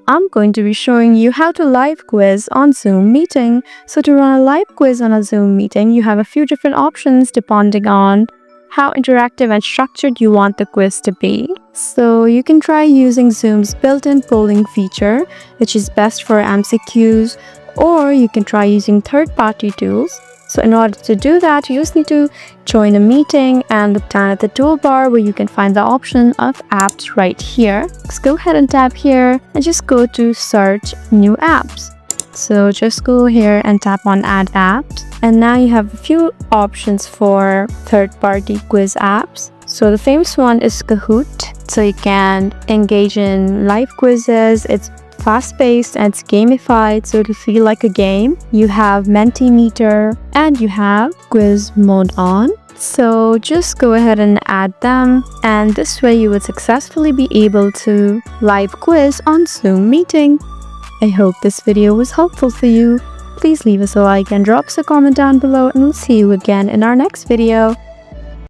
I'm going to be showing you how to live quiz on Zoom meeting. So to run a live quiz on a Zoom meeting, you have a few different options depending on how interactive and structured you want the quiz to be. So you can try using Zoom's built-in polling feature, which is best for MCQs, or you can try using third-party tools. So in order to do that, you just need to join a meeting and look down at the toolbar where you can find the option of apps right here. Just go ahead and tap here and just go to search new apps. So just go here and tap on add apps. And now you have a few options for third-party quiz apps. So the famous one is Kahoot. So you can engage in live quizzes. It's fast-paced and it's gamified, so it'll feel like a game. You have Mentimeter and you have quiz mode on. So just go ahead and add them, and this way you would successfully be able to live quiz on Zoom meeting. I hope this video was helpful for you. Please leave us a like and drop us a comment down below, and we'll see you again in our next video.